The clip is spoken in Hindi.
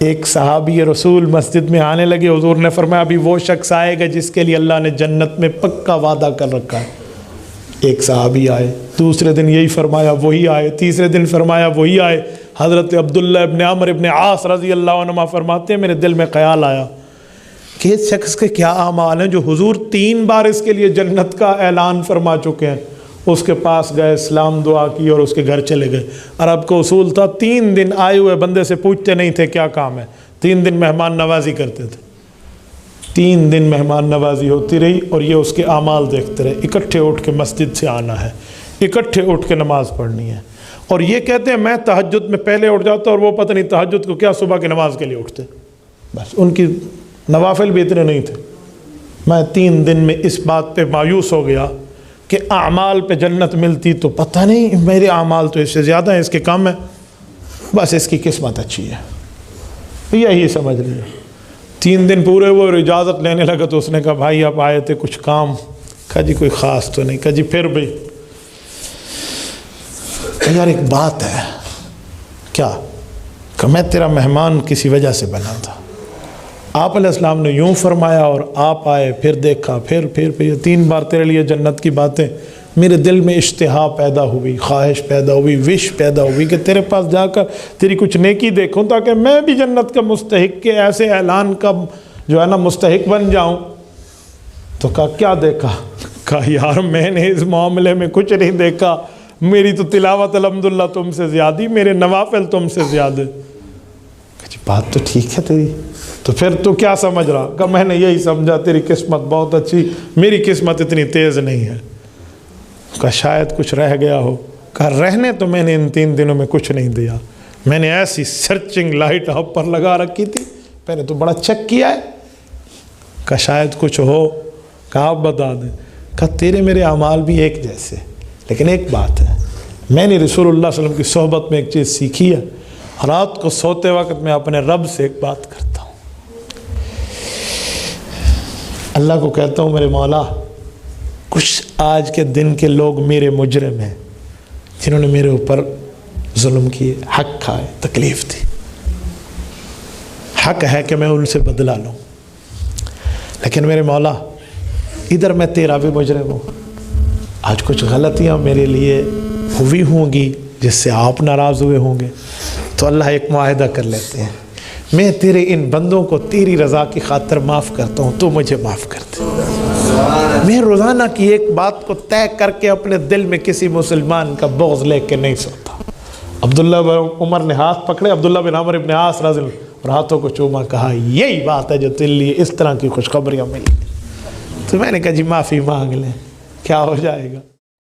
एक सहाबी रसूल मस्जिद में आने लगे, हुजूर ने फरमाया अभी वो शख्स आएगा जिसके लिए अल्लाह ने जन्नत में पक्का वादा कर रखा है। एक सहाबी आए, दूसरे दिन यही फरमाया वही आए, तीसरे दिन फरमाया वही आए। हज़रत अब्दुल्ला इब्न अमर इब्न आस रज़ी अल्लाह अन्हुमा फरमाते हैं मेरे दिल में ख्याल आया कि इस शख्स के क्या आमाल हैं जो हुजूर 3 बार इसके लिए जन्नत का ऐलान फरमा चुके हैं। उसके पास गए, इस्लाम दुआ की और उसके घर चले गए। अरब का उसूल था 3 दिन आए हुए बंदे से पूछते नहीं थे क्या काम है, 3 दिन मेहमान नवाजी करते थे। 3 दिन मेहमान नवाजी होती रही और ये उसके आमाल देखते रहे। इकट्ठे उठ के मस्जिद से आना है, इकट्ठे उठ के नमाज़ पढ़नी है। और ये कहते हैं मैं तहज्जुद में पहले उठ जाता और वो पता नहीं तहज्जुद को क्या सुबह की नमाज के लिए उठते। बस उनकी नवाफिल भी इतने नहीं थे। मैं 3 दिन में इस बात पे मायूस हो गया कि आमाल पे जन्नत मिलती तो पता नहीं, मेरे आमाल तो इससे ज़्यादा है, इसके कम है, बस इसकी किस्मत अच्छी है, यही समझ लीजिए। 3 दिन पूरे वो इजाज़त लेने लगा तो उसने कहा भाई आप आए थे कुछ काम? कहा जी कोई ख़ास तो नहीं। कहा जी फिर भी यार एक बात है। क्या? कि मैं तेरा मेहमान किसी वजह से बना था, आप अलैहिस्सलाम ने यूँ फरमाया और आप आए, फिर देखा, फिर 3 बार तेरे लिए जन्नत की बातें। मेरे दिल में इश्तिहा पैदा हुई, ख्वाहिश पैदा हुई, विश पैदा हुई कि तेरे पास जाकर तेरी कुछ नेकी देखूं ताकि मैं भी जन्नत का मुस्तहिक के ऐसे ऐलान का जो है ना मुस्तहिक बन जाऊं। तो कहा क्या देखा? कहा यार मैंने इस मामले में कुछ नहीं देखा, मेरी तो तिलावत अल्हम्दुलिल्लाह तुमसे ज़्यादा, मेरे नवाफिल तुमसे ज़्यादा। बात तो ठीक है तेरी, तो फिर तू क्या समझ रहा? कहा मैंने यही समझा तेरी किस्मत बहुत अच्छी, मेरी किस्मत इतनी तेज़ नहीं है। कहा शायद कुछ रह गया हो। कहा रहने तो मैंने इन 3 दिनों में कुछ नहीं दिया, मैंने ऐसी सर्चिंग लाइट आप पर लगा रखी थी, मैंने तो बड़ा चेक किया है। कहा शायद कुछ हो। कहा आप बता दें। कहा तेरे मेरे अमाल भी एक जैसे, लेकिन एक बात है, मैंने रसूलुल्लाह सल्लल्लाहु अलैहि वसल्लम की सोहबत में एक चीज़ सीखी है, रात को सोते वक्त मैं अपने रब से एक बात करता हूँ, अल्लाह को कहता हूँ मेरे मौला कुछ आज के दिन के लोग मेरे मुजरिम हैं जिन्होंने मेरे ऊपर जुल्म किए, हक खाए, तकलीफ़ थी, हक है कि मैं उनसे बदला लूँ, लेकिन मेरे मौला इधर मैं तेरा भी मुजरिम हूँ। आज कुछ गलतियाँ मेरे लिए हुई होंगी जिससे आप नाराज़ हुए होंगे, तो अल्लाह एक मुआहिदा कर लेते हैं, मैं तेरे इन बंदों को तेरी रज़ा की खातिर माफ़ करता हूँ, तो मुझे माफ़ कर दे। मैं रोज़ाना की एक बात को तय करके अपने दिल में किसी मुसलमान का बोझ लेके नहीं सोता। अब्दुल्ला बिन उमर ने हाथ पकड़े, अब्दुल्ला बिन अमर इब्न आस रज़ी और हाथों को चूमा, कहा यही बात है जो तेरे लिए इस तरह की खुशखबरियाँ मिली। तो मैंने कहा जी माफ़ी मांग लें, क्या हो जाएगा।